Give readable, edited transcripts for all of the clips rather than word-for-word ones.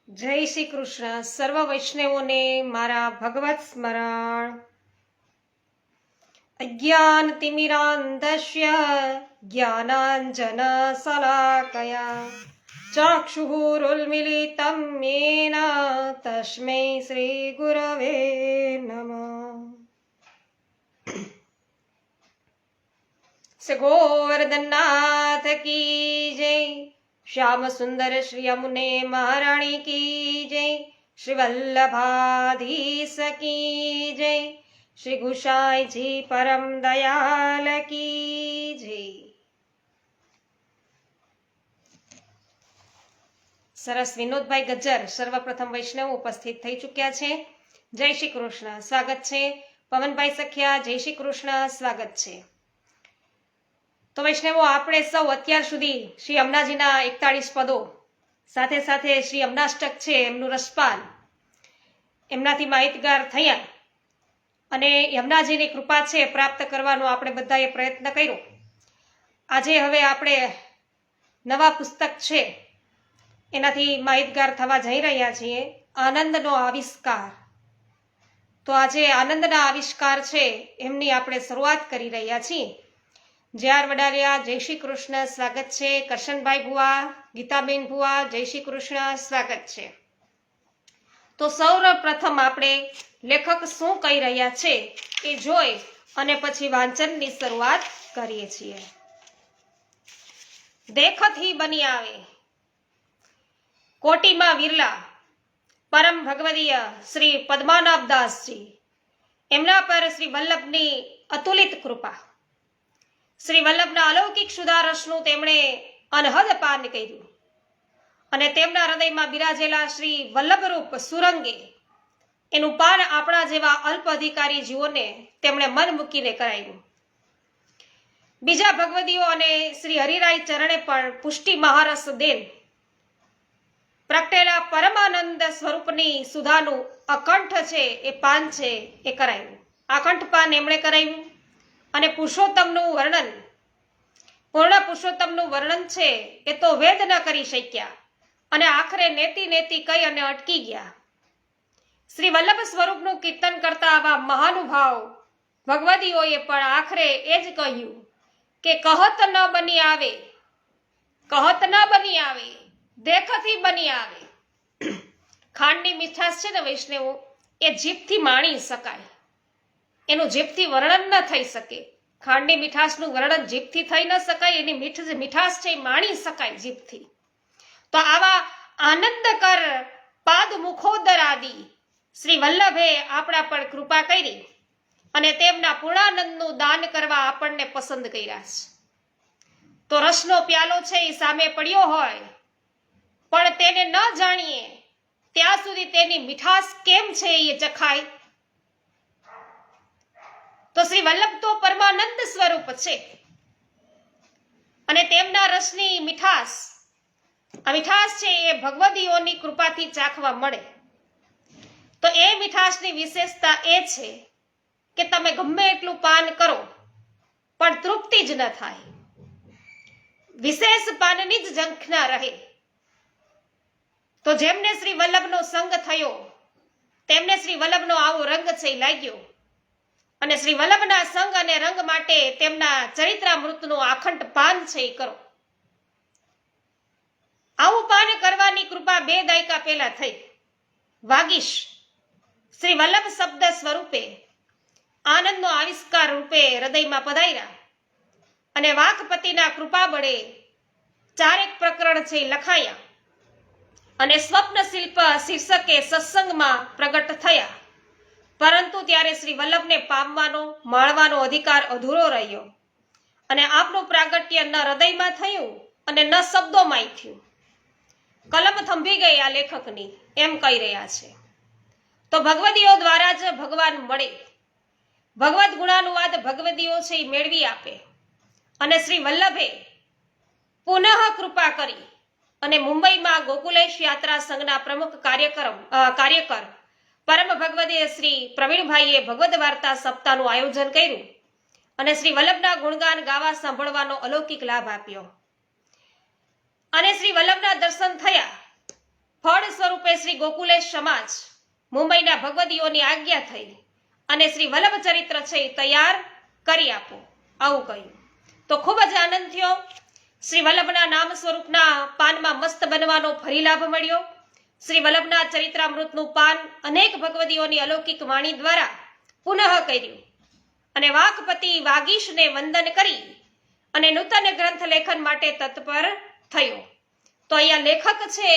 જય શ્રી કૃષ્ણ. સર્વ વૈષ્ણવોને મારા ભગવત સ્મરણ. અજ્ઞાન તિમિરાંધસ્ય જ્ઞાનાંજન શલાકયા ચક્ષુરુન્મિલિતં યેન તસ્મૈ શ્રી ગુરવે નમઃ. શ્રી ગોવર્ધનનાથ કી જય. श्याम सुंदर श्री यमुने महाराणी की जय. श्री वल्लभाधीश की जय. श्री गुसाई जी परम दयाल की जय. સરસ વિનોદભાઈ ગજ્જર સર્વપ્રથમ વૈષ્ણવ ઉપસ્થિત થઈ ચૂક્યા છે. જય શ્રી કૃષ્ણ, સ્વાગત છે. પવનભાઈ સખિયા, જય શ્રી કૃષ્ણ, સ્વાગત છે. તો વૈષ્ણવો, આપણે સૌ અત્યાર સુધી શ્રી યમુનાજીના 41 પદો સાથે સાથે શ્રી યમુનાષ્ટક છે એમનું રસપાન એમનાથી માહિતગાર થયા અને યમુનાજીની કૃપા છે પ્રાપ્ત કરવાનો આપણે બધાએ પ્રયત્ન કર્યો. આજે હવે આપણે નવા પુસ્તક છે એનાથી માહિતગાર થવા જઈ રહ્યા છીએ, આનંદનો આવિષ્કાર. તો આજે આનંદના આવિષ્કાર છે એમની આપણે શરૂઆત કરી રહ્યા છીએ. જ્યાર વડાલિયા, જય શ્રી કૃષ્ણ, સ્વાગત છે. કરશનભાઈ ભુવા, ગીતાબેન ભુવા, જય શ્રી કૃષ્ણ, સ્વાગત છે. તો સૌપ્રથમ આપણે લેખક શું કહી રહ્યા છે એ જોઈ અને પછી વાંચનની શરૂઆત કરીએ છીએ. દેખત હી બની આવે કોટીમાં વિરલા પરમ ભગવદીય શ્રી પદ્મનાભદાસજી, એમના પર શ્રી વલ્લભની અતુલિત કૃપા. શ્રી વલ્લભના અલૌકિક સુધારસનું તેમણે અનહદ પાન કર્યું અને તેમના હૃદયમાં બિરાજેલા શ્રી વલ્લભરૂપ સુરંગે એનું પાન આપણા જેવા અલ્પ અધિકારી જીવોને તેમણે મન મૂકીને કરાવ્યું. બીજા ભગવદીઓ અને શ્રી હરિરાય ચરણે પણ પુષ્ટિ મહારસ દેન પ્રગટેલા પરમાનંદ સ્વરૂપની સુધાનું અકંઠ છે એ પાન છે એ કરાયું. આકંઠ પાન એમણે કરાવ્યું અને પુરુષોત્તમનું વર્ણન, પૂર્ણ પુરુષોત્તમનું વર્ણન છે એ તો વેદ ન કરી શક્યા અને આખરે નેતિ નેતિ કહી અને અટકી ગયા. શ્રી વલ્લભ સ્વરૂપનું કીર્તન કરતા આવા મહાનુભાવ ભગવદીઓએ પણ આખરે એ જ કહ્યું કે કહત ન બની આવે, કહત ન બની આવે, દેખથી બની આવે. ખાંડની મીઠાશ છે ને વૈષ્ણવો, એ જીભથી માણી શકાય, એનું જીભથી વર્ણન ન થઈ શકે. ખાંડની મીઠાશનું વર્ણન જીભથી થઈ ન શકાય, એની મીઠાશ છે એ માણી શકાય જીભથી. તો આવા આનંદકર પાદ મુખોદર આદિ શ્રી વલ્લભે આપણા પર કૃપા કરી અને તેમના પૂર્ણાનંદનું દાન કરવા આપણને પસંદ કર્યા છે. તો રસનો પ્યાલો છે એ સામે પડ્યો હોય પણ તેને ન જાણીએ ત્યાં સુધી તેની મીઠાશ કેમ છે એ ચખાય. તો શ્રી વલ્લભ તો પરમાનંદ સ્વરૂપ છે અને તેમના રસની મીઠાશ, આ મીઠાશ છે એ ભગવદીઓની કૃપાથી ચાખવા મળે. તો એ મીઠાશની વિશેષતા એ છે કે તમે ગમે એટલું પાન કરો પણ તૃપ્તિ જ ન થાય, વિશેષ પાનની જ ઝંખના રહે. તો જેમને શ્રી વલ્લભનો સંગ થયો તેમને શ્રી વલ્લભનો આવો રંગ છે લાગ્યો અને શ્રી વલ્લભના સંગ અને રંગ માટે તેમના ચરિત્રામૃતનું આખંડ પાન છે એ કરો. આવું પાન કરવાની કૃપા 2 દાયકા પહેલા થઈ. વાગીશ શ્રી વલ્લભ શબ્દ સ્વરૂપે આનંદનો આવિષ્કાર રૂપે હૃદયમાં પધાર્યા અને વાકપતિના કૃપા બળે 4 પ્રકરણ છે લખાયા અને સ્વપ્ન શિલ્પ શીર્ષકે સત્સંગમાં પ્રગટ થયા. પરંતુ ત્યારે શ્રી વલ્લભને પામવાનો, માણવાનો અધિકાર અધૂરો રહ્યો અને આપનું પ્રાગટ્ય ન હૃદયમાં થયું અને ન શબ્દોમાં થયું. કલમ થંભી ગઈ આ લેખકની, એમ કહી રહ્યા છે. તો ભગવદીઓ દ્વારા જ ભગવાન મળે, ભગવદ ગુણાનુવાદ ભગવદીઓ છે એ મેળવી આપે અને શ્રી વલ્લભે પુનઃ કૃપા કરી અને મુંબઈમાં ગોકુલેશ યાત્રા સંઘના પ્રમુખ કાર્યકર પરમ ભગવદીય શ્રી પ્રવીણભાઈએ ભગવદ વાર્તા સપ્તાહનું આયોજન કર્યું અને શ્રી વલ્લભના ગુણગાન ગાવા સાંભળવાનો અલૌકિક લાભ આપ્યો અને શ્રી વલ્લભના દર્શન થયા ફળ સ્વરૂપે શ્રી ગોકુલેશ સમાજ મુંબઈના ભગવદીઓની આજ્ઞા થઈ અને શ્રી વલ્લભ ચરિત્ર છે એ તૈયાર કરી આપો, આવું કહ્યું. તો ખૂબ જ આનંદ થયો. શ્રી વલ્લભના નામ સ્વરૂપના પાનમાં મસ્ત બનવાનો ફરી લાભ મળ્યો. શ્રી વલ્લભના ચરિત્રામૃતનું પાન અનેક ભગવદીઓની અલૌકિક વાણી દ્વારા પુનઃ કર્યું અને વાકપતિ વાગીશને વંદન કરી અને નૂતન ગ્રંથ લેખન માટે તત્પર થયો. તો અહીંયા લેખક છે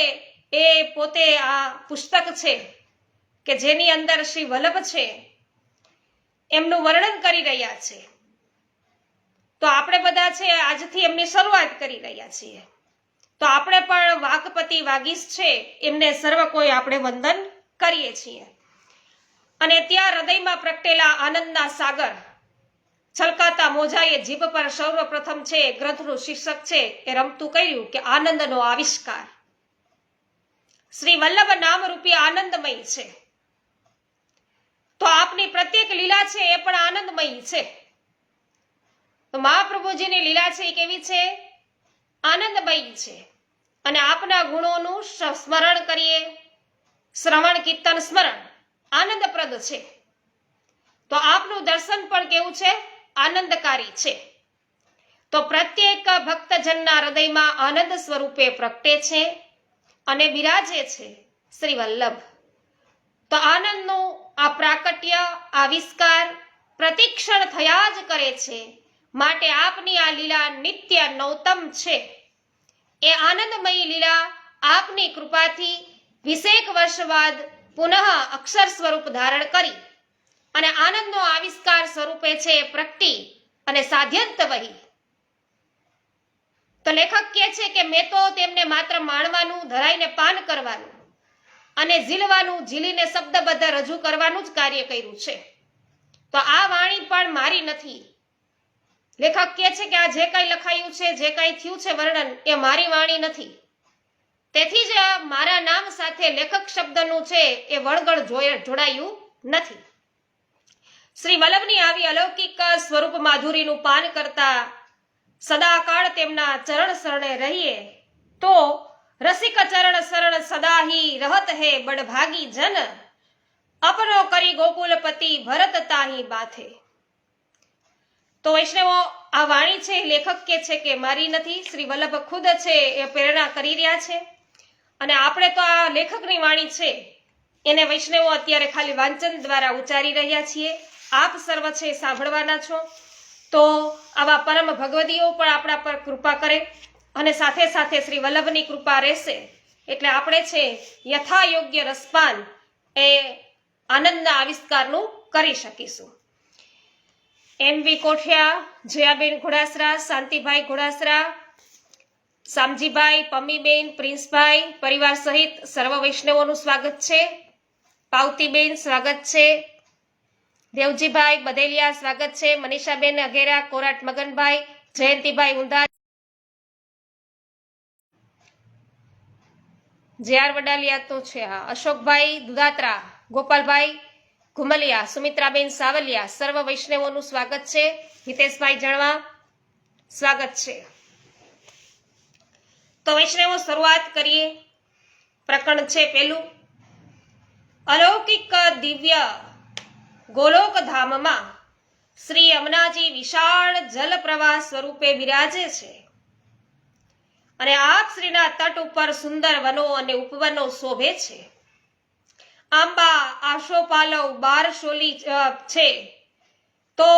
એ પોતે આ પુસ્તક છે કે જેની અંદર શ્રી વલ્લભ છે એમનું વર્ણન કરી રહ્યા છે. તો આપણે બધા છે આજથી એમની શરૂઆત કરી રહ્યા છીએ. તો આપણે પણ વાકપતિ વાગીશ છે એમને સર્વ કોઈ આપણે વંદન કરીએ છીએ. અને ત્યાં હૃદયમાં પ્રગટેલા આનંદના સાગર છલકાતા મોજાએ જીભ પર સર્વપ્રથમ છે ગ્રંથનું શીર્ષક છે એ રમતું કર્યું કે આનંદનો આવિષ્કાર. શ્રી વલ્લભ નામરૂપી આનંદમય છે. તો આપની પ્રત્યેક લીલા છે એ પણ આનંદમય છે. તો મહાપ્રભુજીની લીલા છે એ કેવી છે? આનંદમય છે. અને આપના ગુણોનું સ્મરણ કરીએ, શ્રવણ કીર્તન સ્મરણ આનંદપ્રદ છે. તો આપનું દર્શન પણ કેવું છે? આનંદકારી છે. તો પ્રત્યેક ભક્તજનના હૃદયમાં આનંદ સ્વરૂપે પ્રગટે છે અને બિરાજે છે શ્રી વલ્લભ. તો આનંદનું આ પ્રાકટ્ય આવિષ્કાર પ્રતિક્ષણ થયા જ કરે છે. માટે આપની આ લીલા નિત્ય નૌતમ છે. એ આનંદમય લીલા આપની કૃપાથી 20 વર્ષ બાદ પુનઃ અક્ષર સ્વરૂપ ધારણ કરી અને આનંદનો આવિષ્કાર સ્વરૂપે છે પ્રગટી અને સાધ્યંત વહી. તો લેખક કહે છે કે મેં તો તેમને માત્ર માણવાનું, ધરાઈને પાન કરવાનું અને ઝીલવાનું, ઝીલીને શબ્દબદ્ધ રજૂ કરવાનું જ કાર્ય કર્યું છે. તો આ વાણી પણ મારી નથી. લેખક કહે છે કે આ જે કંઈ લખાયું છે, જે કંઈ થયું છે વર્ણન, એ મારી વાણી નથી. તેથી જ મારા નામ સાથે લેખક શબ્દનું છે એ વળગણ જોડાયું નથી. શ્રી વલ્લભની આવી અલૌકિક સ્વરૂપ માધુરીનું પાન કરતા સદાકાળ તેમના ચરણ શરણે રહીએ તો રસિક ચરણ શરણ સદાહી રહત હે બડભાગી જન અપનો કરી ગોકુલપતિ ભરત તાહી બાથે. તો વૈષ્ણવો આ વાણી છે લેખક કે છે કે મારી નથી. શ્રી વલ્લભ ખુદ છે એ પ્રેરણા કરી રહ્યા છે અને આપણે તો આ લેખકની વાણી છે એને વૈષ્ણવો અત્યારે ખાલી વાંચન દ્વારા ઉચ્ચારી રહ્યા છીએ. આપ સર્વ છે સાંભળવાના છો. તો આવા પરમ ભગવદીઓ પણ આપણા પર કૃપા કરે અને સાથે સાથે શ્રી વલ્લભની કૃપા રહેશે એટલે આપણે છે યથા યોગ્ય રસપાન એ આનંદના આવિષ્કારનું કરી શકીશું. MV કોઠિયા, જયાબેન ઘોડાસરા, શાંતિભાઈ ઘોડાસરા, શામજીભાઈ, પમ્મીબેન, પ્રિન્સભાઈ પરિવાર સહિત સર્વ વૈષ્ણવોનું સ્વાગત છે. પાવતીબેન સ્વાગત છે. દેવજીભાઈ બદેલિયા સ્વાગત છે. મનીષાબેન અઘેરા, કોરાટ મગનભાઈ, જયંતિભાઈ ઊંધા, JR વડાલિયા તો છે, અશોકભાઈ દુધાત્રા, ગોપાલભાઈ ઘુમલિયા, સુમિત્રાબેન સાવલિયા સર્વ વૈષ્ણવોનું સ્વાગત છે. હિતેશભાઈ જણવા સ્વાગત છે. તો વૈષ્ણવો શરૂઆત કરીએ. પ્રકરણ છે પેલું, અલૌકિક દિવ્ય ગોલોક ધામમાં શ્રી યમુનાજી વિશાળ જલ પ્રવાહ સ્વરૂપે બિરાજે છે અને આપ શ્રીના તટ ઉપર સુંદર વનો અને ઉપવનો શોભે છે. આંબા, આશોપાલવ, બારશોલી છે તો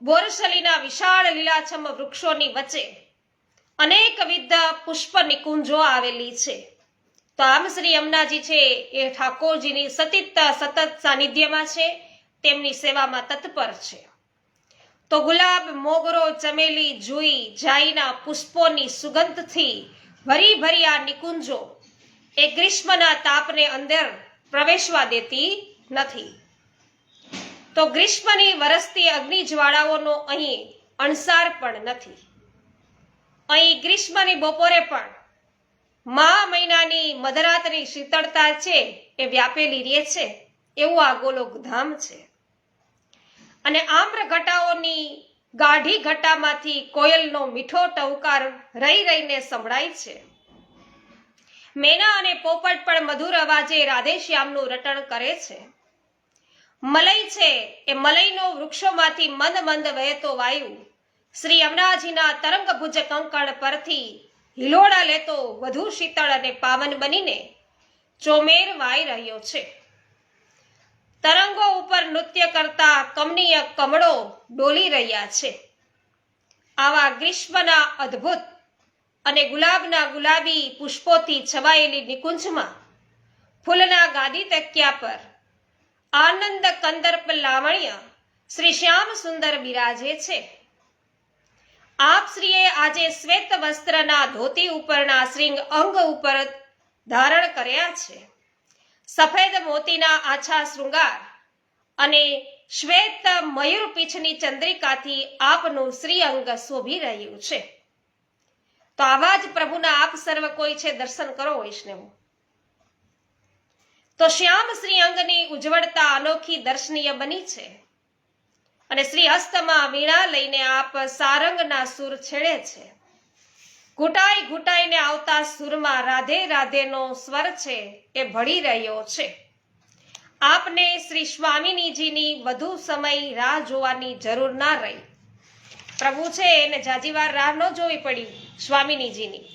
બોરસલીના વિશાળ લીલાછમ વૃક્ષોની વચ્ચે અનેકવિધ પુષ્પ નિકુંજો આવેલી છે. તો આમ શ્રી યમુનાજી છે એ ઠાકોરજીની સતત સાનિધ્યમાં છે, તેમની સેવામાં તત્પર છે. તો ગુલાબ, મોગરો, ચમેલી, જુઈ, જાઈના પુષ્પોની સુગંધથી ભરી ભરી આ નિકુંજો એ ગ્રીષ્મના તાપને અંદર પ્રવેશવા દેતી નથી. તો ગ્રીષ્મની વરસતી અગ્નિ જ્વાળાઓનો અહીં અણસાર પણ નથી. અહીં ગ્રીષ્મની બપોરે પણ મહા મહિનાની મધરાતની શીતળતા છે એ વ્યાપેલી રહે છે એવું આ ગોલોક ધામ છે. અને આમ્ર ઘટાઓની ગાઢી ઘટામાંથી કોયલનો મીઠો ટહુકાર રહી રહીને સંભળાય છે. મેના અને પોપટ પણ મધુર અવાજે રાધેશ્યામનું રટણ કરે છે. મલઈ છે એ મલઈનો વૃક્ષોમાંથી મંદ મંદ વહેતો વાયુ શ્રી યમુનાજીના તરંગભુજ કંકણ પરથી હિલોડા લેતો વધુ શીતળ અને પાવન બનીને ચોમેર વાઈ રહ્યો છે. તરંગો ઉપર નૃત્ય કરતા કમનીય કમળો ડોલી રહ્યા છે. આવા ગ્રીષ્મના અદ્ભુત અને ગુલાબના ગુલાબી પુષ્પોથી છવાયેલી નિકુંજમાં ફૂલના ગાદી તકિયા પર આનંદ કંદર્પ લાવણ્ય શ્રી શ્યામ સુંદર બિરાજે છે. આપ શ્રીએ આજે શ્વેત વસ્ત્રના ધોતી ઉપરના શ્રીંગ અંગ ઉપર ધારણ કર્યા છે. સફેદ મોતીના આછા શૃંગાર અને શ્વેત મયુર પીછની ચંદ્રિકાથી આપનું શ્રી અંગ શોભી રહ્યું છે. તો આવા જ પ્રભુના આપ સર્વ કોઈ છે દર્શન કરો વૈષ્ણવો. તો શ્યામ શ્રી અંગની ઉજ્જવળતા અનોખી દર્શનીય બની છે. અને શ્રી હસ્તમાં વીણા લઈને આપ સારંગના સુર છેડે છે. ઘૂંટાઈ ઘૂંટાઈને આવતા સુરમાં રાધે રાધેનો સ્વર છે એ ભળી રહ્યો છે. આપને શ્રી સ્વામિનીજીની વધુ સમય રાહ જોવાની જરૂર ના રહી. પ્રભુ છે એને જાજીવાર રાહ ન જોવી પડી સ્વામિનીજીની.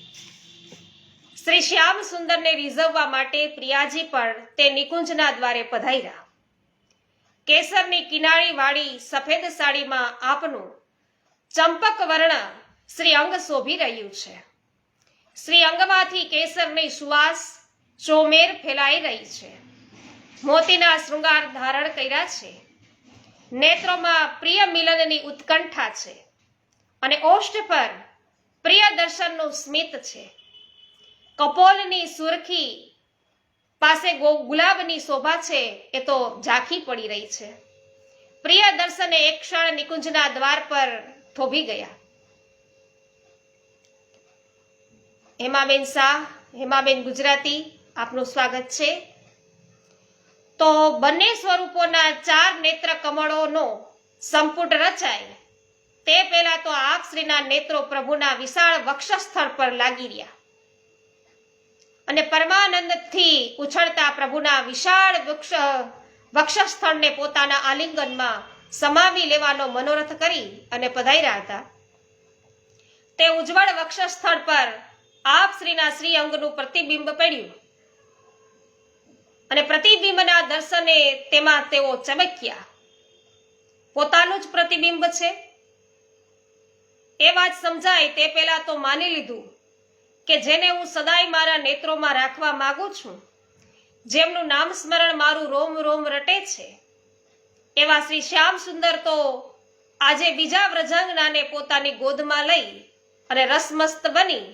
શ્રી શ્યામ સુંદરને રીઝવવા માટે પ્રિયાજી પણ તે નિકુંજના દ્વારે પધાર્યા. કેસરની કિનારી વાળી સફેદ સાડીમાં આપનું ચંપક વર્ણ શ્રી અંગ શોભી રહ્યું છે. શ્રી અંગમાંથી કેસરની સુવાસ ચોમેર ફેલાઈ રહી છે. મોતીના શૃંગાર ધારણ કર્યા છે. નેત્રોમાં પ્રિય મિલનની ઉત્કંઠા છે અને ઓષ્ઠ પર પ્રિય દર્શનનું સ્મિત છે. કપોલની સુરખી પાસે ગુલાબની શોભા છે એ તો ઝાંખી પડી રહી છે. પ્રિય દર્શને એક ક્ષણ નિકુંજના દ્વાર પર થોભી ગયા. હેમાબેન શાહ, હેમાબેન ગુજરાતી, આપનું સ્વાગત છે. તો બંને સ્વરૂપોના 4 નેત્ર કમળોનો સંપુટ રચાય તે પહેલા તો આપ શ્રીના નેત્રો પ્રભુના વિશાળ વક્ષસ્થળ પર લાગી રહ્યા અને પરમાનંદથી ઉછળતા પ્રભુના વિશાળ વક્ષસ્થળને પોતાના આલિંગનમાં સમાવી લેવાનો મનોરથ કરી અને પધાર્યા હતા. તે ઉજ્જવળ વક્ષસ્થળ પર આપ શ્રીના શ્રી અંગનું પ્રતિબિંબ પડ્યું અને પ્રતિબિંબના દર્શને તેમાં તેઓ ચમક્યા. પોતાનું જ પ્રતિબિંબ છે એ વાત સમજાય તે પહેલા તો માની લીધું કે જેને હું સદાય મારા નેત્રોમાં રાખવા માંગુ છું, જેમનું નામ સ્મરણ મારું રોમ રોમ રટે છે, એવા શ્રી શ્યામ સુંદર તો આજે બીજા વ્રજાંગનાને પોતાની ગોદમાં લઈ અને રસમસ્ત બની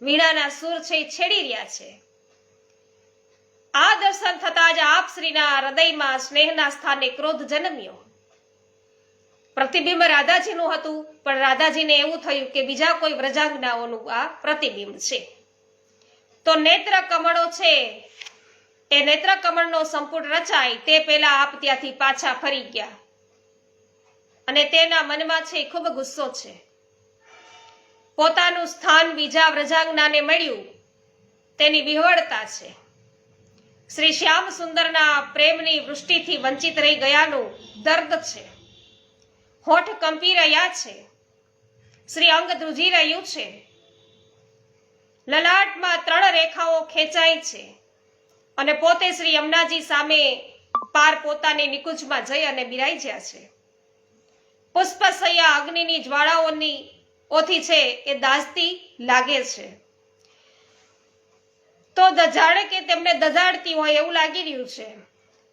વીણાના સુર છે છેડી રહ્યા છે. આ દર્શન થતા જ આપ શ્રીના હૃદયમાં સ્નેહના સ્થાને ક્રોધ જન્મ્યો. પ્રતિબિંબ રાધાજીનું હતું, પણ રાધાજીને એવું થયું કે બીજા કોઈ વ્રજાંગનાઓનું આ પ્રતિબિંબ છે. તો નેત્ર કમળો છે એ નેત્ર કમળનો સંપુટ રચાય તે પહેલા આપ ત્યાંથી પાછા ફરી ગયા અને તેના મનમાં છે ખૂબ ગુસ્સો છે. પોતાનું સ્થાન બીજા વ્રજાંગનાને મળ્યું તેની વિહવળતા છે. શ્રી શ્યામ સુંદરના પ્રેમની વૃષ્ટિથી વંચિત રહી ગયાનું દર્દ છે. હોઠ કંપી રહ્યા છે. શ્રી અંગ ધ્રુજી રહ્યું છે. લલાટમાં 3 રેખાઓ ખેંચાય છે અને પોતે શ્રી યમુનાજી સામે પાર પોતાની નિકુંજમાં જઈ અને બિરાઈ ગયા છે. પુષ્પસૈયા અગ્નિની જ્વાળાઓની ઓથી છે એ દાઝતી લાગે છે. તો જાણે કે તેમને દઝાડતી હોય એવું લાગી રહ્યું છે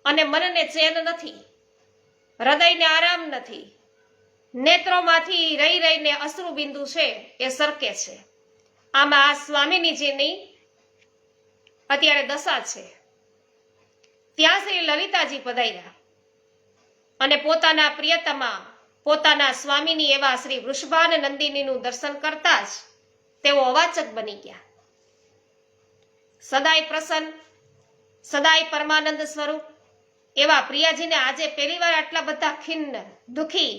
અને મનને ચેન નથી, હૃદયને આરામ નથી. નેત્રોમાંથી રહી રહીને અશ્રુ બિંદુ છે એ સરકે છે. આમાં આ સ્વામિનીજીની અત્યારે દશા છે. ત્યાં શ્રી લલિતાજી પધાર્યા અને પોતાના પ્રિયતમા પોતાના સ્વામીની એવા શ્રી વૃષભાન નંદિનીનું દર્શન કરતા જ તેઓ અવાચક બની ગયા. સદાય પ્રસન્ન, સદાય પરમાનંદ સ્વરૂપ એવા પ્રિયાજીને આજે પહેલીવાર આટલા બધા ખિન્ન, દુખી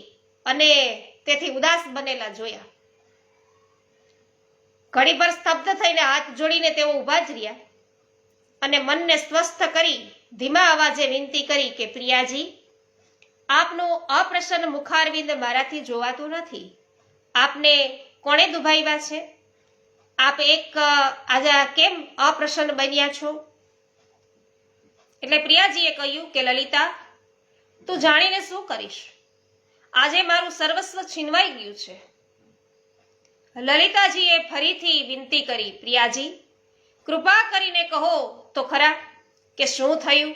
અને તેથી ઉદાસ બનેલા જોયા. ઘડીભર સ્તબ્ધ થઈને હાથ જોડીને તેઓ ઊભા જ રહ્યા અને મનને સ્વસ્થ કરી ધીમા અવાજે વિનંતી કરી કે પ્રિયાજી, આપનું અપ્રસન્ન મુખારવિંદ મારાથી જોવાતું નથી. આપને કોણે દુભાવ્યા છે? આપ આજે કેમ અપ્રસન્ન બન્યા છો? એટલે પ્રિયાજીએ કહ્યું કે લલિતા, તું જાણીને શું કરીશ? આજે મારું સર્વસ્વ છીનવાઈ ગયું છે. લલિતાજીએ ફરીથી વિનંતી કરી, પ્રિયાજી, કૃપા કરીને કહો તો ખરા કે શું થયું?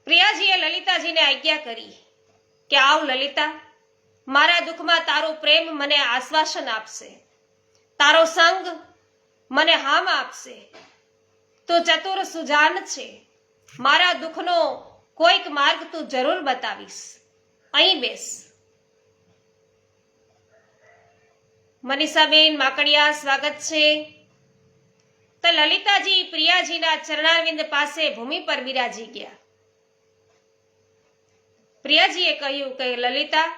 પ્રિયાજીએ લલિતાજીને આજ્ઞા કરી કે આવ લલિતા, મારા દુઃખમાં તારો પ્રેમ મને આશ્વાસન આપશે, તારો સંગ મને હામ આપશે. તું ચતુર સુજાન છે, મારા દુઃખનો કોઈક માર્ગ તું જરૂર બતાવીશ. અહીં બેસ. મનીષાબેન માકડિયા, સ્વાગત છે. તો લલિતાજી પ્રિયાજીના ચરણારવિંદ પાસે ભૂમિ પર બિરાજી ગયા. પ્રિયાજીએ કહ્યું કે લલિતા,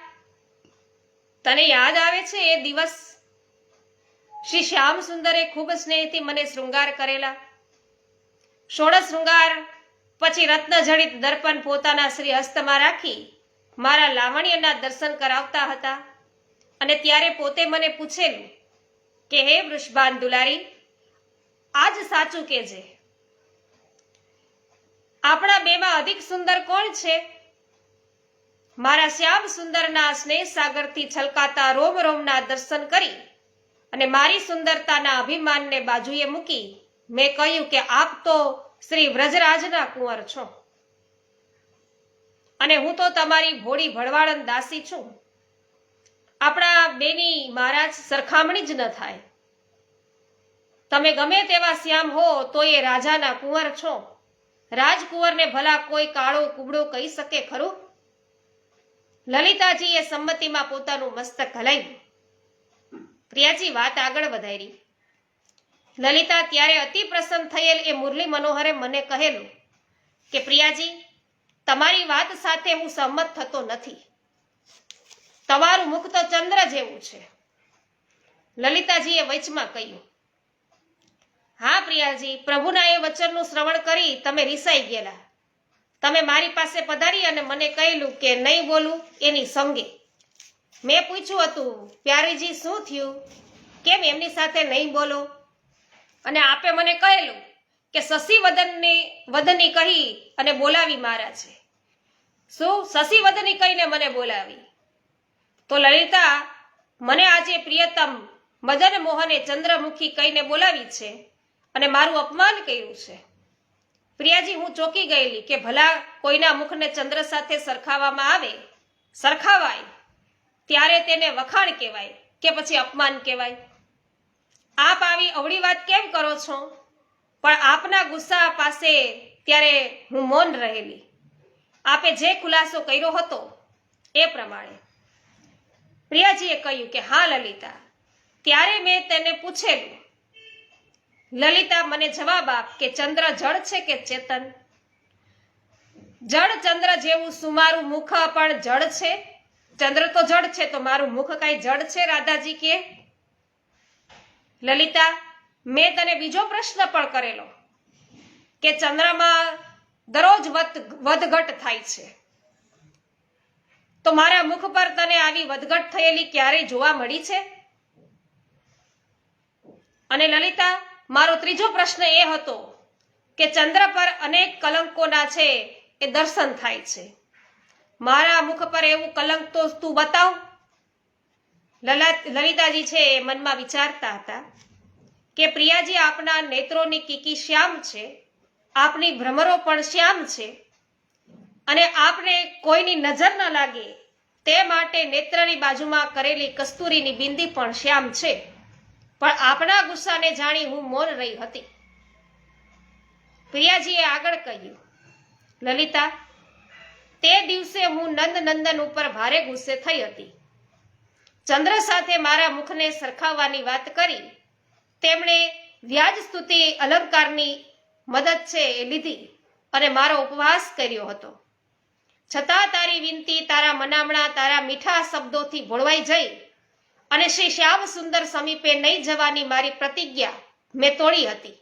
તને યાદ આવે છે એ દિવસ શ્રી શ્યામ સુંદરે ખૂબ સ્નેહથી મને શૃંગાર કરેલા? ષોડશ શૃંગાર પછી રત્નજડિત દર્પણ પોતાના શ્રી હસ્તમાં રાખી મારા લાવણ્યના દર્શન કરાવતા હતા. અને ત્યારે પોતે મને પૂછેલું કે હે વૃષભાન દુલારી, આજ સાચું કેજે, આપણા બેમાં અધિક સુંદર કોણ છે? મારા શ્યામ સુંદરના સ્નેહ સાગરથી છલકાતા રોમ રોમના દર્શન કરી અને મારી સુંદરતાના અભિમાનને બાજુએ મૂકી મેં કહ્યું કે આપ તો શ્રી વ્રજરાજના કુંવર છો અને હું તો તમારી ભોળી ભળવાળન દાસી છું. આપણા બેની મહારાજ સરખામણી જ ન થાય. તમે ગમે તેવા શ્યામ હો તો એ રાજાના કુંવર છો. રાજકુંવરને ભલા કોઈ કાળો કુબડો કહી શકે ખરું? લલિતાજીએ સંમતિમાં પોતાનું મસ્તક હલાવ્યું. પ્રિયાજી વાત આગળ વધારી. લલિતા ત્યારે અતિ પ્રસન્ન થયેલ એ મુરલી મનોહરે મને કહેલું કે પ્રિયાજી, તમારી વાત સાથે હું સંમત થતો નથી. તમારું મુખ તો ચંદ્ર જેવું છે. લલિતાજીએ વચમાં કહ્યું, હા પ્રિયાજી, પ્રભુના એ વચનનું શ્રવણ કરી તમે રિસાઈ ગયેલા. તમે મારી પાસે પધારી અને મને કહેલું કે નહીં બોલું એની સંગે. મેં પૂછ્યું હતું, પ્યારીજી શું થયું, કેમ એમની સાથે નહીં બોલો? અને આપે મને કહેલું કે શશી વદની કહી અને બોલાવી મારા છે. શું શશી વદની કહીને મને બોલાવી? તો લલિતા, મને આજે પ્રિયતમ મદન મોહને ચંદ્રમુખી કહીને બોલાવી છે અને મારું અપમાન કર્યું છે. પ્રિયાજી, હું ચોંકી ગયેલી કે ભલા કોઈના મુખને ચંદ્ર સાથે સરખાવાય ત્યારે તેને વખાણ કહેવાય કે પછી અપમાન કહેવાય? આપ આવી અવળી વાત કેમ કરો છો? પણ આપના ગુસ્સા પાસે ત્યારે હું મૌન રહેલી. આપે જે ખુલાસો કર્યો હતો એ પ્રમાણે. પ્રિયાજીએ કહ્યું કે હા લલિતા, ત્યારે મેં તેને પૂછેલું, લલિતા મને જવાબ આપ કે ચંદ્ર જળ છે કે ચેતન? જળ ચંદ્ર જેવું સુમારું મુખ પણ જળ છે? ચંદ્ર તો જળ છે તો મારું મુખ કઈ જળ છે રાધાજી કે? લલિતા, મેં તને બીજો પ્રશ્ન પણ કરેલો કે ચંદ્રમાં દરરોજ વધઘટ થાય છે, તો મારા મુખ પર તને આવી વધઘટ થયેલી ક્યારેય જોવા મળી છે? અને લલિતા, મારો ત્રીજો પ્રશ્ન એ હતો કે ચંદ્ર પર અનેક કલંકોના છે એ દર્શન થાય છે. મારા મુખ પર એવું કલંક તો તું બતાવ. લલિતાજી છે એ મનમાં વિચારતા હતા કે પ્રિયાજી, આપના નેત્રોની કીકી શ્યામ છે, આપની ભ્રમરો પણ શ્યામ છે અને આપને કોઈની નજર ન લાગે તે માટે નેત્રની બાજુમાં કરેલી કસ્તુરીની બિંદી પણ શ્યામ છે. પણ આપના ગુસ્સાને જાણી હું મૌન રહી હતી. પ્રિયાજીએ આગળ કહ્યું, લલિતા, તે દિવસે હું નંદનંદન ઉપર ભારે ગુસ્સે થઈ હતી. ચંદ્ર સાથે મારા મુખને સરખાવવાની વાત કરી. તેમણે વ્યાજ સ્તુતિ અલંકારની મદદ છે એ લીધી અને મારો ઉપવાસ કર્યો હતો. છતાં તારી વિનંતી, તારા મનામણા, તારા મીઠા શબ્દોથી ભોળવાઈ જઈ અને શ્રી શ્યામ સુંદર સમીપે નહીં જવાની મારી પ્રતિજ્ઞા મેં તોડી હતી.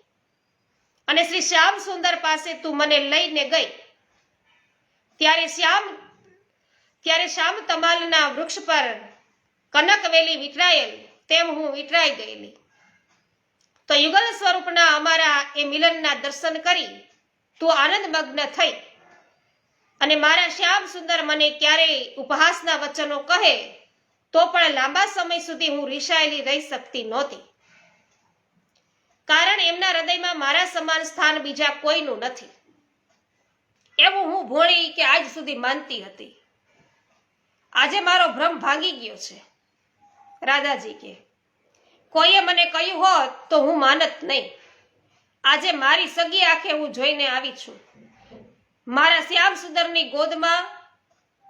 અને શ્રી શ્યામ સુંદર પાસે તું મને લઈને ગઈ, ત્યારે શ્યામ તમાલના વૃક્ષ પર કનકવેલી વીંટળાયેલ તેમ હું વીંટળાઈ ગયેલી. તો યુગલ સ્વરૂપના અમારા એ મિલનના દર્શન કરી તું આનંદમગ્ન થઈ અને મારા શ્યામ સુંદર મને ક્યારેય ઉપહાસના વચનો કહે તો પણ લાંબા સમય સુધી હું રીસાયેલી રહી શકતી નહોતી. કારણ એમના હૃદયમાં મારા સમાન સ્થાન બીજા કોઈનું નથી, એવું હું ભોળી કે આજ સુધી માનતી હતી. આજે મારો ભ્રમ ભાંગી ગયો છે. રાધાજી કે કોઈએ મને કહ્યું હોત તો હું માનત નહીં. આજે મારી સગી આંખે હું જોઈને આવી છું. મારા શ્યામ સુંદરની ગોદમાં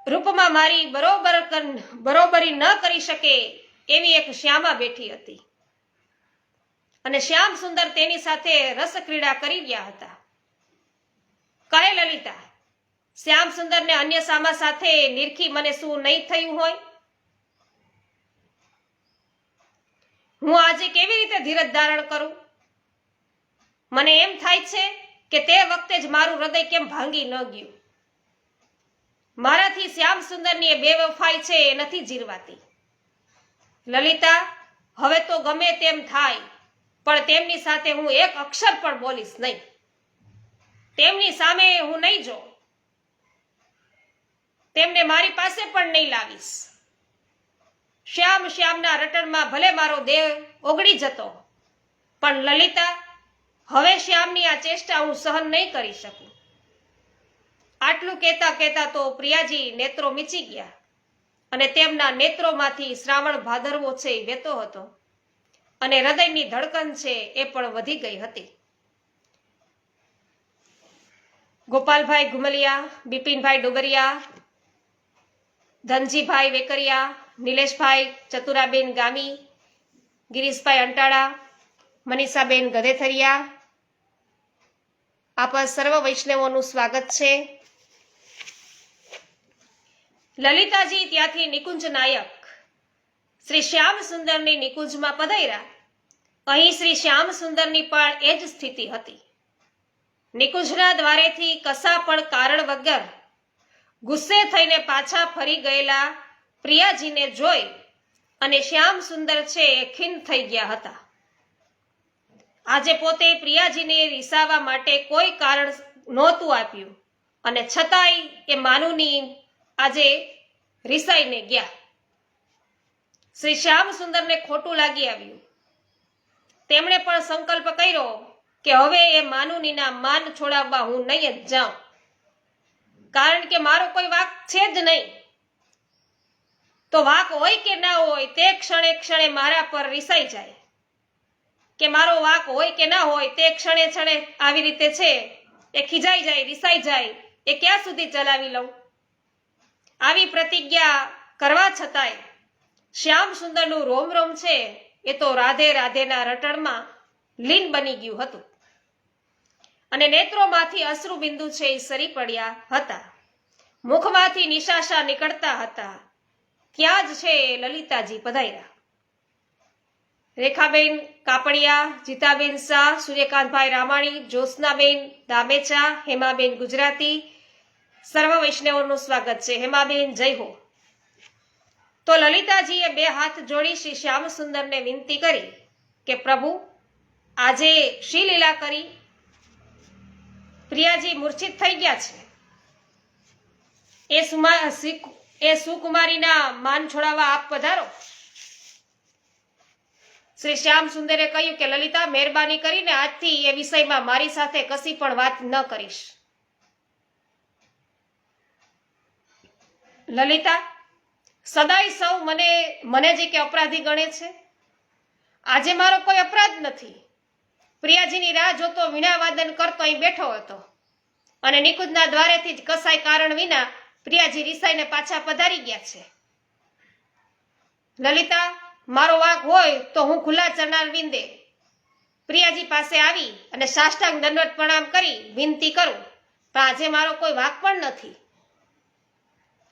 રૂપમાં મારી બરોબરી ન કરી શકે એવી એક શ્યામા બેઠી હતી અને શ્યામ સુંદર તેની સાથે રસ ક્રીડા કરી રહ્યા હતા. કહે લલિતા, શ્યામ સુંદરને અન્ય સામા સાથે નિરખી મને શું નહીં થયું હોય? હું આજે કેવી રીતે ધીરજ ધારણ કરું? મને એમ થાય છે કે તે વખતે જ મારું હૃદય કેમ ભાંગી ન ગયું. મારાથી શ્યામ સુંદરની એ બેવફાઈ છે એ નથી જીરવાતી. લલિતા, હવે તો ગમે તેમ થાય પણ તેમની સાથે હું એક અક્ષર પણ બોલીશ નહીં. તેમની સામે હું નહીં જોઉં, તેમને મારી પાસે પણ નહીં લાવીશ. શ્યામના રટણમાં ભલે મારો દેહ ઓગળી જતો, પણ લલિતા, હવે શ્યામની આ ચેષ્ટા હું સહન નહીં કરી શકું. આટલું કહેતા કહેતા તો પ્રિયાજી નેત્રો મીચી ગયા અને તેમના નેત્રોમાંથી શ્રાવણ ભાદરવો છે એ વહેતો હતો અને હૃદયની ધડકન છે એ પણ વધી ગઈ હતી. ગોપાલભાઈ ઘુમલિયા, બિપિનભાઈ ડોબરિયા, ધનજીભાઈ વેકરિયા, નિલેશભાઈ ચતુરાબેન ગામી, ગિરીશભાઈ અંટાળા, મનીષાબેન ગધેથરિયા, આપ સર્વ વૈષ્ણવોનું સ્વાગત છે. લલિતાજી ત્યાંથી નિકુંજ નાયક શ્રી શ્યામ સુંદરની નિકુંજમાં પધાર્યા. અહીં શ્રી શ્યામ સુંદરની પણ એ જ સ્થિતિ હતી. નિકુંજના દ્વારેથી કશા પણ કારણ વગર ગુસ્સે થઈને પાછા ફરી ગયેલા પ્રિયાજીને જોઈ અને શ્યામ સુંદર છે એ ખિન્ન થઈ ગયા હતા. આજે પોતે પ્રિયાજીને રીસાવા માટે કોઈ કારણ નહોતું આપ્યું અને છતાંય એ માનુની આજે રીસાઈને ગયા. શ્રી શ્યામ સુંદરને ખોટું લાગી આવ્યું. તેમણે પણ સંકલ્પ કર્યો કે હવે એ માનુનીના માન છોડાવવા હું નહીં જ જાઉં, કારણ કે મારો કોઈ વાક છે જ નહીં. તો વાક હોય કે ના હોય તે ક્ષણે મારા પર રીસાઈ જાય, કે મારો વાક હોય કે ના હોય તે ક્ષણે આવી રીતે છે એ ખીજાઈ જાય, રીસાઈ જાય, એ ક્યાં સુધી ચલાવી લઉં? આવી પ્રતિજ્ઞા કરવા છતાંય શ્યામ સુંદરનું રોમ રોમ છે એ તો રાધે રાધેના રટણમાં લીન બની ગયું હતું અને નેત્રોમાંથી અશ્રુ બિંદુ છે એ સરી પડ્યા હતા. મુખમાંથી નિશાસા નીકળતા હતા. ત્યાં જ છે લલિતાજી પધાર્યા. રેખાબેન કાપડિયા, જીતાબેન શાહ, સૂર્યકાંતભાઈ રામાણી, જ્યોત્સનાબેન દામેચા, હેમાબેન ગુજરાતી, સર્વ વૈષ્ણવોનું સ્વાગત છે. હેમાબેન જય હો. તો લલિતાજીએ બે હાથ જોડી શ્રી શ્યામ સુંદરને વિનંતી કરી કે પ્રભુ, આજે શી લીલા કરી? પ્રિયાજી મૂર્છિત થઈ ગયા છે. એ સુકુમારીના માન છોડાવવા આપ પધારો. શ્રી શ્યામ સુંદરે કહ્યું કે લલિતા, મહેરબાની કરીને આજથી એ વિષયમાં મારી સાથે કશી પણ વાત ન કરીશ. લલિતા, સદાય સૌ મને જે કે અપરાધી ગણે છે. આજે મારો કોઈ અપરાધ નથી. પ્રિયાજીની રાહ જોતો વીણાવાદન કરતો અહીં બેઠો હતો અને નિકુંજના દ્વારેથી જ કસાય કારણ વિના પ્રિયાજી રીસાઈને પાછા પધારી ગયા છે. લલિતા, મારો વાંક હોય તો હું ખુલ્લા ચરણાર વિંદે પ્રિયાજી પાસે આવી અને સાષ્ટાંગ દંડવત પ્રણામ કરી વિનંતી કરું, પણ આજે મારો કોઈ વાંક પણ નથી.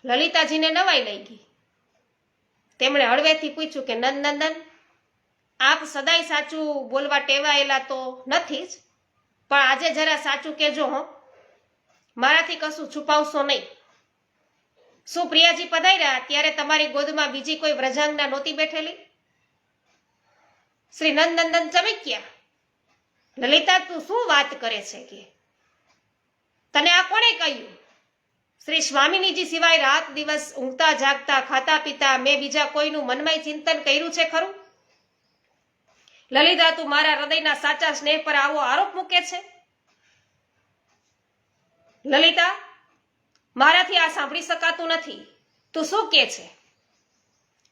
લલિતાજીને નવાઈ લઈ ગઈ. તેમણે હળવેથી પૂછ્યું કે નંદનંદન, આપ સદાય સાચું બોલવા ટેવાયેલા તો નથી જ, પણ આજે જરા સાચું કહેજો હો, મારાથી કશું છુપાવશો નહીં. શું પ્રિયાજી પધાર્યા ત્યારે તમારી ગોદમાં બીજી કોઈ વ્રજાંગના નહોતી બેઠેલી? શ્રી નંદનંદન ચમક્યા. લલિતા, તું શું વાત કરે છે કે તને આ કોણે કહ્યું? શ્રી સ્વામિનીજી સિવાય રાત દિવસ ઊંઘતા જાગતા ખાતા પીતા મેં બીજા કોઈનું મનમય ચિંતન કર્યું છે ખરું? લલિતા, તું મારા હૃદયના સાચા સ્નેહ પર આવો આરોપ મૂકે છે? લલિતા, મારાથી આ સાંભળી શકાતું નથી. તું શું કે છે?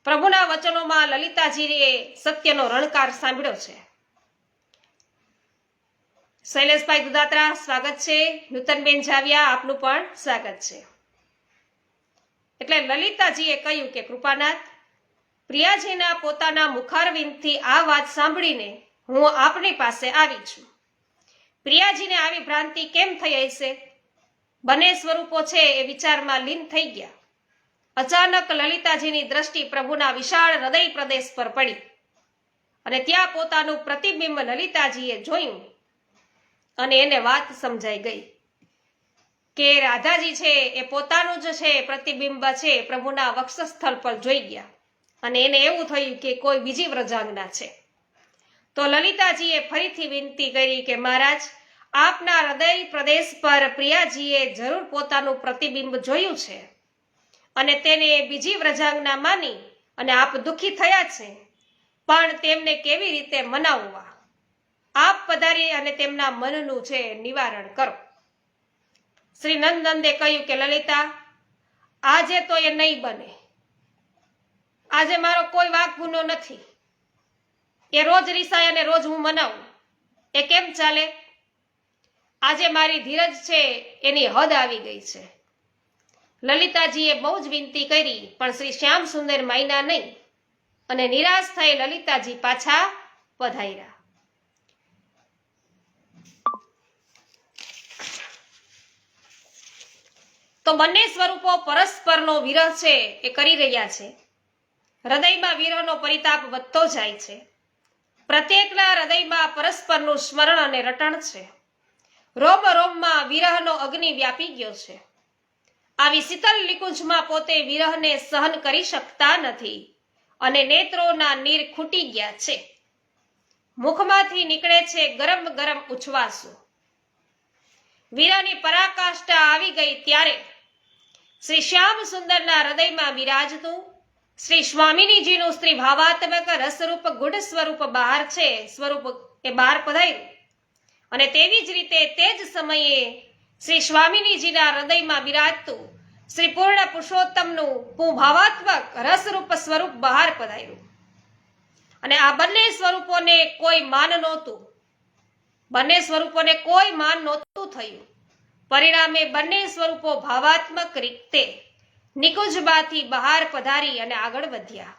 પ્રભુના વચનોમાં લલિતાજીએ સત્યનો રણકાર સાંભળ્યો છે. શૈલેષભાઈ દુધાત્રા, સ્વાગત છે. નૂતનબેન જાવિયા, આપનું પણ સ્વાગત છે. એટલે લલિતાજીએ કહ્યું કે કૃપાનાથ, પ્રિયાજીના પોતાના મુખારવિંદથી આ વાત સાંભળીને હું આપની પાસે આવી છું. પ્રિયાજીને આવી ભ્રાંતિ કેમ થઈ હશે? બંને સ્વરૂપો છે એ વિચારમાં લીન થઈ ગયા. અચાનક લલિતાજીની દ્રષ્ટિ પ્રભુના વિશાળ હૃદય પ્રદેશ પર પડી અને ત્યાં પોતાનું પ્રતિબિંબ લલિતાજીએ જોયું અને એને વાત સમજાઈ ગઈ કે રાધાજી છે એ પોતાનું જ છે પ્રતિબિંબ છે પ્રભુના વક્ષસ્થળ પર જોઈ ગયા અને એને એવું થયું કે કોઈ બીજી વ્રજાંગના છે. તો લલિતાજીએ ફરીથી વિનંતી કરી કે મહારાજ, આપના હૃદય પ્રદેશ પર પ્રિયાજીએ જરૂર પોતાનું પ્રતિબિંબ જોયું છે અને તેને બીજી વ્રજાંગના માની અને આપ દુઃખી થયા છે, પણ તેમને કેવી રીતે મનાવવા? આપ પધારી અને તેમના મનનું છે નિવારણ કરો. શ્રી નંદનંદે કહ્યું કે લલિતા, આજે તો એ નહીં બને. આજે મારો કોઈ વાક ગુનો નથી. એ રોજ રીસાય અને રોજ હું મનાવું, એ કેમ ચાલે? આજે મારી ધીરજ છે એની હદ આવી ગઈ છે. લલિતાજીએ બહુ જ વિનંતી કરી, પણ શ્રી શ્યામ સુંદર માયના નહીં અને નિરાશ થઈ લલિતાજી પાછા પધાર્યા. તો બંને સ્વરૂપો પરસ્પરનો વિરહ છે એ કરી રહ્યા છે. હૃદયમાં વિરહનો પરિતાપ વધતો જાય છે. પ્રત્યેકના હૃદયમાં પરસ્પરનું સ્મરણ અને રટણ છે. રોમ રોમમાં વિરહનો અગ્નિ વ્યાપી ગયો છે. આવી શીતલ નિકુંજમાં પોતે વિરહને સહન કરી શકતા નથી અને નેત્રોના નીર ખૂટી ગયા છે. મુખમાંથી નીકળે છે ગરમ ગરમ ઉચ્છવાસો. વિરહની પરાકાષ્ઠા આવી ગઈ ત્યારે શ્રી શ્યામ સુંદરના હૃદયમાં બિરાજતું શ્રી સ્વામિનીજીનું સ્ત્રી ભાવાત્મક રસરૂપ ગુઢ સ્વરૂપ બહાર છે, સ્વરૂપ એ બહાર પધાર્યું અને તેવી જ રીતે તે જ સમયે શ્રી સ્વામિનીજીના હૃદયમાં બિરાજતું શ્રી પૂર્ણ પુરુષોત્તમનું ભાવાત્મક રસરૂપ સ્વરૂપ બહાર પધાર્યું. અને આ બંને સ્વરૂપોને કોઈ માન નહોતું. બંને સ્વરૂપોને કોઈ માન નહોતું થયું. પરિણામે બંને સ્વરૂપો ભાવાત્મક રીતે નિકુંજમાંથી બહાર પધારી અને આગળ વધ્યા.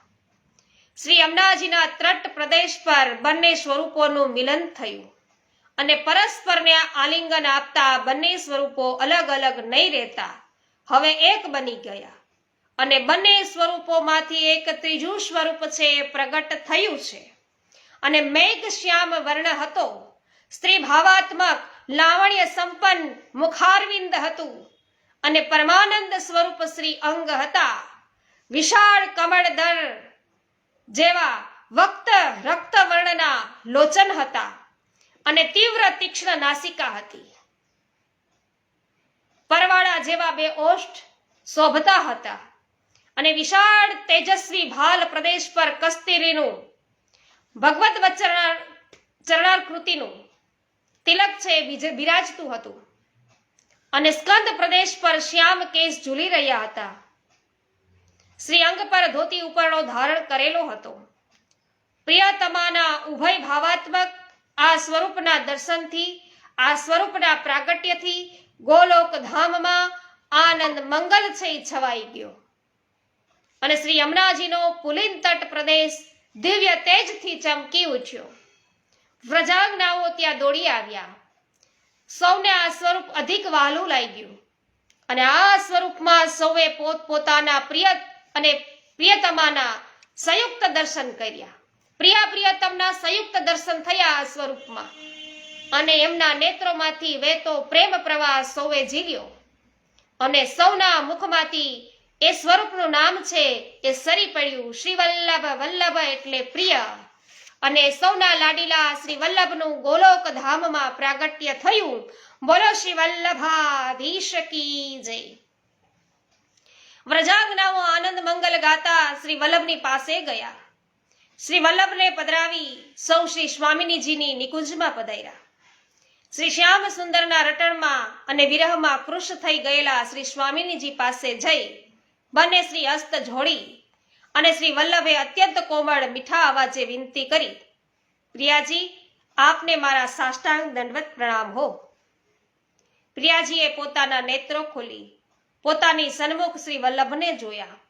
શ્રી યમુનાજીના તટ પ્રદેશ પર બંને સ્વરૂપોનું મિલન થયું અને પરસ્પરને આલિંગન આપતા બંને સ્વરૂપો અલગ અલગ નહીં રહેતા હવે એક બની ગયા અને બંને સ્વરૂપોમાંથી એક ત્રીજું સ્વરૂપ છે એ પ્રગટ થયું છે અને મેઘ શ્યામ વર્ણ હતો. સ્ત્રી ભાવાત્મક લાવણ્ય સંપન્ન મુખારવિંદ હતું અને પરમાનંદ સ્વરૂપ શ્રી અંગ હતા. વિશાળ કમળદર જેવા વક્ત રક્ત વર્ણના લોચન હતા અને તીવ્ર તીક્ષ્ણ નાસિકા હતી. પરવાળા જેવા બે ઓષ્ઠ શોભતા હતા અને વિશાળ તેજસ્વી ભાલ પ્રદેશ પર કસ્તીરીનું ભગવત ચરણાકૃતિનું તિલક છે બિરાજતું હતું અને સ્કંદ પ્રદેશ પર શ્યામ કેસ ઝૂલી રહ્યા હતા. શ્રી અંગ પર ધોતી ઉપરનો ધારણ કરેલો હતો. પ્રિયતમાના ઉભય ભાવાત્મક આ સ્વરૂપના દર્શનથી, આ સ્વરૂપના પ્રાગટ્યથી ગોલોક ધામમાં આનંદ મંગલ છે છવાઈ ગયો અને શ્રી યમુનાજીનો પુલિન તટ પ્રદેશ દિવ્ય તેજથી ચમકી ઉઠ્યો. વ્રજાંગનાઓ ત્યાં દોડી આવ્યા. સૌને આ સ્વરૂપ અધિક વહાલું લાગ્યું અને આ સ્વરૂપમાં સૌએ પોતપોતાના પ્રિય અને પ્રિયતમાના સંયુક્ત દર્શન કર્યા. પ્રિયતમના સંયુક્ત દર્શન થયા આ સ્વરૂપમાં અને એમના નેત્રોમાંથી વહેતો પ્રેમ પ્રવાહ સૌએ ઝીલ્યો અને સૌના મુખમાંથી એ સ્વરૂપનું નામ છે એ સરી પડ્યું શ્રી વલ્લભ. વલ્લભ એટલે પ્રિય. અને સૌના લાડીલા શ્રી વલ્લભનું ગોલોક ધામમાં પ્રાગટ્ય થયું. બોલો શ્રી વલ્લભાધીશ કી જય. વ્રજાંગનાઓ આનંદ મંગલ ગાતા શ્રી વલ્લભની પાસે ગયા. શ્રી વલ્લભને પધરાવી સૌ શ્રી સ્વામિનીજીની નિકુંજમાં પધાર્યા. શ્રી શ્યામ સુંદરના રટણમાં અને વિરહમાં કૃશ થઈ ગયેલા શ્રી સ્વામિનીજી પાસે જઈ બંને શ્રી હસ્ત જોડી અને શ્રી વલ્લભે અત્યંત કોમળ મીઠા અવાજે વિનંતી કરી, પ્રિયાજી, આપને મારા સાષ્ટાંગ દંડવત પ્રણામ હો. પ્રિયાજીએ પોતાના નેત્રો ખોલી પોતાની સન્મુખ શ્રી વલ્લભને જોયા.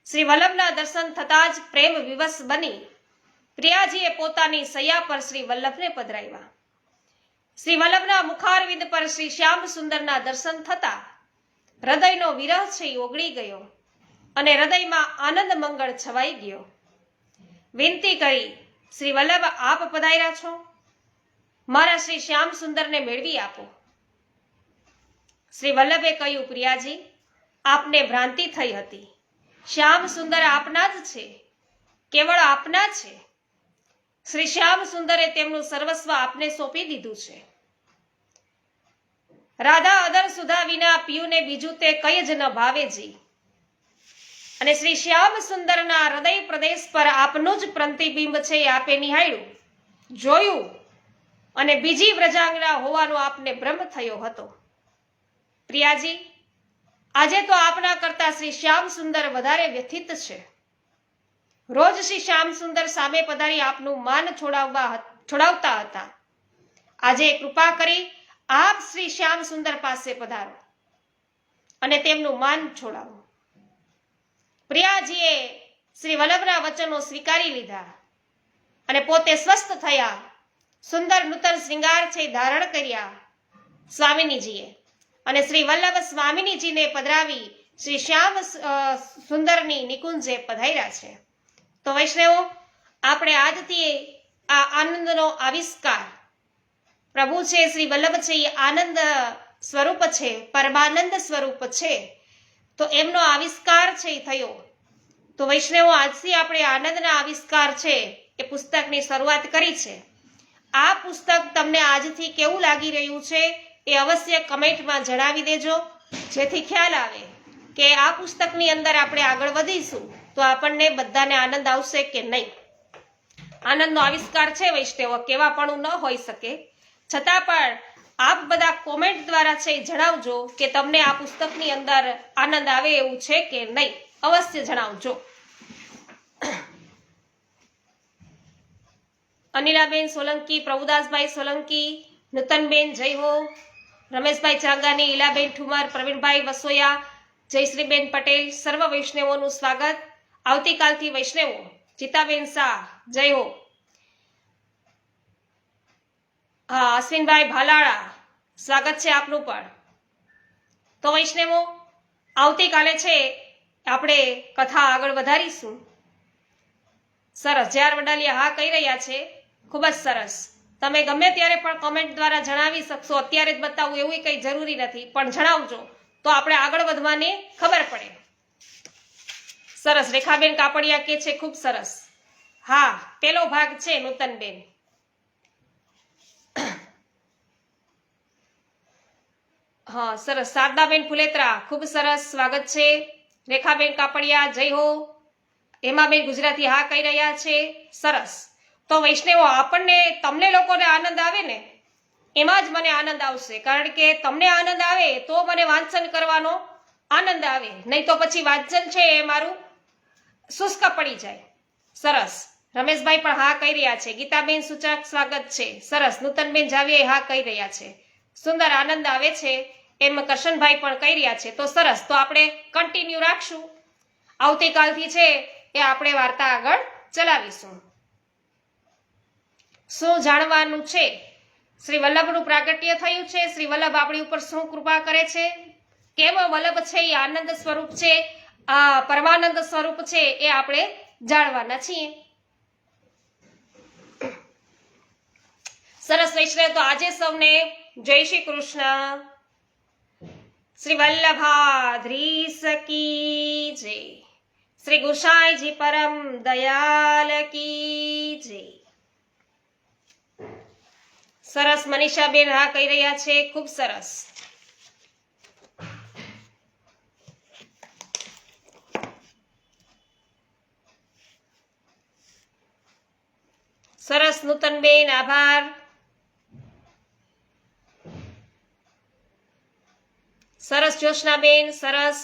શ્રી વલ્લભના દર્શન થતા જ પ્રેમ વિવશ બની પ્રિયાજીએ પોતાની સૈયા પર શ્રી વલ્લભને પધરાવ્યા. શ્રી વલ્લભના મુખારવિંદ પર શ્રી શ્યામ સુંદરના દર્શન થતા હૃદયનો વિરહ છે ઓગળી ગયો અને હૃદયમાં આનંદ મંગળ છવાઈ ગયો. વિનંતી કરી, શ્રી વલ્લભ, આપ પધાર્યા છો, મારા શ્રી શ્યામ સુંદરને મેળવી આપો. શ્રી વલ્લભે કહ્યું, પ્રિયાજી, આપને ભ્રાંતિ થઈ હતી. શ્યામ સુંદર આપના જ છે, કેવળ આપના છે. શ્રી શ્યામ સુંદરે તેમનું સર્વસ્વ આપને સોંપી દીધું છે. રાધા અદર સુધા વિના પીયુને બીજું તે કઈ જ ન ભાવે જી. અને શ્રી શ્યામ સુંદરના હૃદય પ્રદેશ પર આપનું જ પ્રતિબિંબ છે એ આપે નિહાળ્યું, જોયું અને બીજી વ્રજાંગના હોવાનો આપને ભ્રમ થયો હતો. પ્રિયાજી, આજે તો આપના કરતા શ્રી શ્યામ સુંદર વધારે વ્યથિત છે. રોજ શ્રી શ્યામ સુંદર સામે પધારી આપનું માન છોડાવતા હતા. આજે કૃપા કરી આપ શ્રી શ્યામ સુંદર પાસે પધારો અને તેમનું માન છોડાવો. પ્રિયાજીએ શ્રી વલ્લભના વચનો સ્વીકારી લીધા અને પોતે સ્વસ્થ થયા. સુંદર નૂતન શ્રૃંગાર છે ધારણ કર્યા સ્વામિનીજીએ અને શ્રી વલ્લભ સ્વામિનીજીને પધરાવી શ્રી શ્યામ સુંદરની નિકુંજે પધાર્યા છે. તો વૈષ્ણવો, આપણે આજથી આ આનંદનો આવિષ્કાર, પ્રભુ છે શ્રી વલ્લભ છે એ આનંદ સ્વરૂપ છે, પરમાનંદ સ્વરૂપ છે, તો એમનો આવિષ્કાર છે એ થયો. તો વૈષ્ણવો, આજથી આપણે આનંદના આવિષ્કાર છે એ પુસ્તકની શરૂઆત કરી છે. આ પુસ્તક તમને આજથી કેવું લાગી રહ્યું છે એ અવશ્ય કમેન્ટમાં જણાવી દેજો, જેથી ખ્યાલ આવે કે આ પુસ્તકની અંદર આપણે આગળ વધીશું તો આપણને બધાને આનંદ આવશે કે નહીં. આનંદનો આવિષ્કાર છે વૈષ્ણવો, કેવાપણું ન હોઈ શકે, છતાં પણ આપ બધા કોમેન્ટ દ્વારા છે જણાવજો કે તમને આ પુસ્તકની અંદર આનંદ આવે એવું છે કે નહીં. અવશ્ય જણાવજો. અનિલાબેન સોલંકી, પ્રભુદાસભાઈ સોલંકી, નૂતનબેન જય હો, રમેશભાઈ ચાંગાની, ઈલાબેન ઠુમર, પ્રવીણભાઈ વસોયા, જયશ્રીબેન પટેલ, સર્વ વૈષ્ણવોનું સ્વાગત. આવતીકાલથી વૈષ્ણવો, જીતાબેન શાહ જય હો. હા, અશ્વિનભાઈ ભાલાળા, સ્વાગત છે આપનું પણ. તો વૈષ્ણવો, આવતીકાલે છે આપણે કથા આગળ વધારીશું. સરસ, જ્યાર વડાલિયા હા કહી રહ્યા છે, ખૂબ જ સરસ. તમે ગમે ત્યારે પણ કોમેન્ટ દ્વારા જણાવી શકશો, અત્યારે જ બતાવવું એવું કંઈ જરૂરી નથી, પણ જણાવજો તો આપણે આગળ વધવાની ખબર પડે. સરસ, રેખાબેન કાપડિયા કે છે ખૂબ સરસ. હા, પેલો ભાગ છે નૂતનબેન. હા સરસ, શારદાબેન ફુલેત્રા, ખૂબ સરસ, સ્વાગત છે. રેખાબેન કાપડિયા જય હો. હેમાબેન ગુજરાતી હા કહી રહ્યા છે, સરસ. તો વૈષ્ણવો, આપણને તમને લોકોને આનંદ આવે ને એમાં જ મને આનંદ આવશે, કારણ કે તમને આનંદ આવે તો મને વાંચન કરવાનો આનંદ આવે, નહીં તો પછી વાંચન છે એ મારું શુષ્ક પડી જાય. સરસ, રમેશભાઈ પણ હા કહી રહ્યા છે. ગીતાબેન સૂચક સ્વાગત છે, સરસ. નૂતનબેન જાવીએ હા કહી રહ્યા છે, સુંદર, આનંદ આવે છે એમ કરશનભાઈ પણ કહી રહ્યા છે. તો સરસ, તો આપણે કન્ટિન્યુ રાખશું. આવતીકાલથી છે એ આપણે વાર્તા આગળ ચલાવીશું. શું જાણવાનું છે? શ્રી વલ્લભનું પ્રાગટ્ય થયું છે. શ્રી વલ્લભ આપણી ઉપર શું કૃપા કરે છે, કેમ વલ્લભ છે એ આનંદ સ્વરૂપ છે, આ પરમાનંદ સ્વરૂપ છે, એ આપણે જાણવાના છીએ. સરસ વૈષ્ણવ. તો આજે સૌને જય શ્રી કૃષ્ણ. શ્રી વલ્લભાધીશ કી જય. શ્રી ગુસાઈજી પરમ દયાલ કી જય. સરસ. મનીષાબેન હા કહી રહ્યા છે, ખૂબ સરસ. સરસ નૂતનબેન, આભાર. સરસ જ્યોત્સનાબેન, સરસ.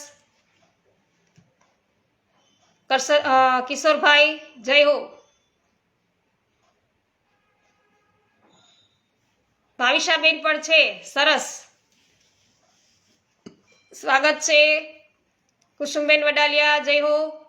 કિશોરભાઈ જય હો. ભાવિશાબેન પણ છે, સરસ સ્વાગત છે. કુસુમબેન વડાલિયા જય હો.